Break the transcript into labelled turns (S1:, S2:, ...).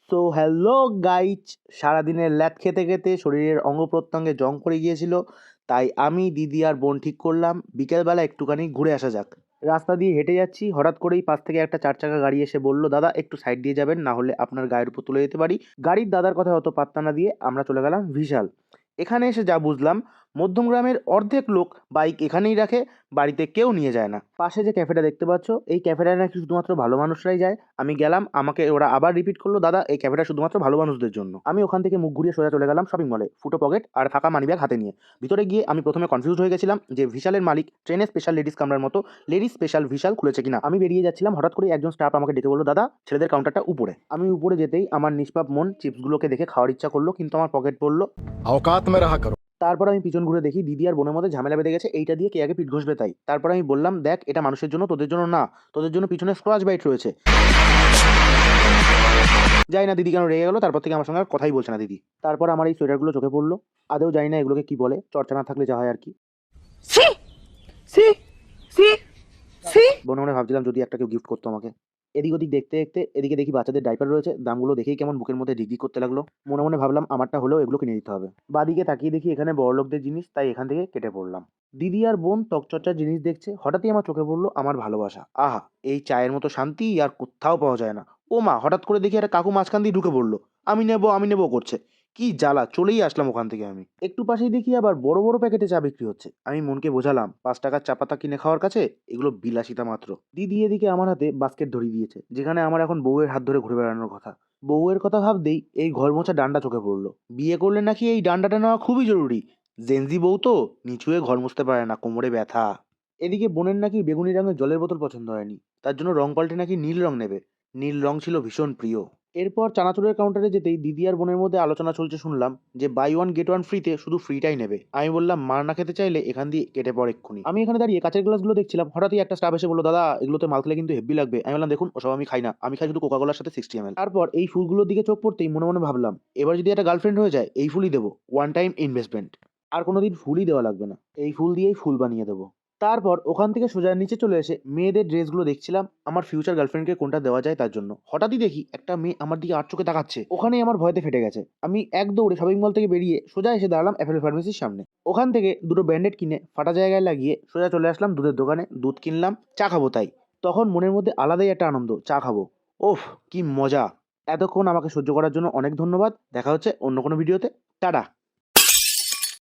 S1: So hello guys, সারাদিনের ল্যাদ খেতে খেতে শরীরের অঙ্গ প্রত্যঙ্গে জং পড়ে গিয়েছিল, তাই আমি দিদি আর বোন ঠিক করলাম বিকেলবেলা একটুখানি ঘুরে আসা যাক। রাস্তা দিয়ে হেঁটে যাচ্ছি, হঠাৎ করেই পাশ থেকে একটা 4 চাকা গাড়ি এসে বলল, দাদা একটু সাইড দিয়ে যাবেন, না হলে আপনার গায়ের উপর তুলে যেতে পারি। গাড়ির দাদার কথা অত পাত্তা না দিয়ে আমরা চলে গেলাম বিশাল। এখানে এসে যা বুঝলাম, মধ্যমগ্রামের অর্ধেক লোক বাইক এখানেই রাখে, বাড়িতে কেউ নিয়ে যায় না। পাশে যে ক্যাফেটা দেখতে পাচ্ছ, এই ক্যাফেটায় নাকি শুধুমাত্র ভালো মানুষরাই যায়। আমি গেলাম, আমাকে ওরা আবার রিপিট করলো, দাদা এই ক্যাফেটা শুধুমাত্র ভালো মানুষদের জন্য। আমি ওখান থেকে মুখ ঘুরিয়ে সোজা চলে গেলাম শপিং মলে, ফুটো পকেট আর ফাঁকা মানিব্যাগ হাতে নিয়ে। ভিতরে গিয়ে আমি প্রথমে কনফিউজ হয়ে গেছিলাম যে ভিশালের মালিক ট্রেনের স্পেশাল লেডিস কামরার মতো লেডিস স্পেশাল ভিশাল খুলেছে কিনা। আমি বেরিয়ে যাচ্ছিলাম, হঠাৎ করে একজন স্টাফ আমাকে ডেকে বললো, দাদা ছেলেদের কাউন্টারটা উপরে। আমি উপরে যেতেই আমার নিষ্পাপ মন চিপসগুলোকে দেখে খাওয়ার ইচ্ছা করলো, কিন্তু আমার পকেট পড়লো।
S2: औकात में रहा करो।
S1: তারপর আমি পিছন ঘুরে দেখি দিদি আর বোনের মধ্যে ঝামেলা বেঁধে গেছে, এইটা দিয়ে কে আগে পিঠ ঘষবে তাই। তারপর আমি বললাম, দেখ এটা মানুষের জন্য, তোদের জন্য না। তোদের জন্য পিছনে স্ক্র্যাচ বাইট রয়েছে। জানি না দিদি কেন রেগে গেলো, তারপর থেকে আমার সঙ্গে আর কথাই বলছে না দিদি। তারপর আমার এই সোয়েটারগুলো চোখে পড়লো। আদেও জানি না এগুলোকে কি বলে, চর্চা না থাকলে যা হয় আর কি। মনে মনে ভাবছিলাম যদি একটা কেউ গিফট করতো আমাকে। এদিক ওদিক দেখতে দেখতে এদিকে দেখি বাচ্চাদের ডাইপার রয়েছে, দামগুলো দেখেই কেমন বুকের মধ্যে ডিগি করতে লাগলো। মনে মনে ভাবলাম আমারটা হলেও এগুলো কিনে দিতে হবে। বাদিকে তাকিয়ে দেখি এখানে বড়লোকদের জিনিস, তাই এখান থেকে কেটে পড়লাম। দিদি আর বোন ত্বকচর্চার জিনিস দেখছে, হঠাৎই আমার চোখে পড়লো আমার ভালোবাসা। আহা, এই চায়ের মতো শান্তি আর কোথাও পাওয়া যায় না। ও মা, হঠাৎ করে দেখি একটা কাকু মাঝখান দিয়ে ঢুকে পড়লো, আমি নেবো করছে। কি জ্বালা, চলেই আসলাম ওখান থেকে। আমি একটু পাশেই দেখি আবার বড় বড় প্যাকেটে চা বিক্রি হচ্ছে। আমি মনকে বোঝালাম 5 টাকার চা পাতা কিনে খাওয়ার কাছে এগুলো বিলাসিতা মাত্র। দিদি এদিকে আমার হাতে বাস্কেট ধরিয়ে দিয়েছে, যেখানে আমার এখন বউয়ের হাত ধরে ঘুরে বেড়ানোর কথা। বউয়ের কথা ভাবতেই এই ঘর মোছা ডান্ডা চোখে পড়লো। বিয়ে করলে নাকি এই ডান্ডাটা নেওয়া খুবই জরুরি। জেনজি বউ তো নিচুয়ে ঘর মুছতে পারে না, কোমরে ব্যথা। এদিকে বোনের নাকি বেগুনি রঙের জলের বোতল পছন্দ হয়নি, তার জন্য রং পাল্টে নাকি নীল রং নেবে। নীল রং ছিল ভীষণ প্রিয়। এরপর চানাচুরের কাউন্টারে যেতেই দিদি আর বোনের মধ্যে আলোচনা চলছে, শুনলাম যে বাই ওয়ান গেট ওয়ান ফ্রিতে, শুধু ফ্রিটাই নেবে। আমি বললাম, মার না খেতে চাইলে এখান দিয়ে কেটে পড় এক্ষুনি। আমি এখানে দাঁড়িয়ে কাঁচের গ্লাসগুলো দেখছিলাম, হঠাৎই একটা স্টাফ এসে বললো, দাদা এগুলোতে মাল খেলে কিন্তু হেভি লাগবে। আমি বললাম, দেখুন ওসব আমি খাই না, আমি খাই শুধু কোকাকোলার সাথে 60 ml। তারপর এই ফুলগুলোর দিকে চোখ পড়তেই মনে মনে ভাবলাম, এবার যদি একটা গার্লফ্রেন্ড হয়ে যায় এই ফুলই দেবো, ওয়ান টাইম ইনভেস্টমেন্ট। আর কোনোদিন ফুলই দেওয়া লাগবে না, এই ফুল দিয়েই ফুল বানিয়ে দেবো। তারপর ওখান থেকে সোজা নিচে চলে এসে মেয়েদের ড্রেসগুলো দেখছিলাম, আমার ফিউচার গার্লফ্রেন্ডকে কোনটা দেওয়া যায় তার জন্য। হঠাৎই দেখি একটা মেয়ে আমার দিকে আর চোখে তাকাচ্ছে, ওখানেই আমার ভয়তে ফেটে গেছে। আমি এক দৌড়ে শপিং মল থেকে বেরিয়ে সোজা এসে দাঁড়ালাম অ্যাপেল ফার্মেসির সামনে। ওখান থেকে দুটো ব্যান্ডেড কিনে ফাটা জায়গায় লাগিয়ে সোজা চলে আসলাম দুধের দোকানে, দুধ কিনলাম, চা খাবো তাই। তখন মনের মধ্যে আলাদাই একটা আনন্দ, চা খাবো। ওফ, কি মজা। এতক্ষণ আমাকে সহ্য করার জন্য অনেক ধন্যবাদ। দেখা হচ্ছে অন্য কোনো ভিডিওতে। টাটা।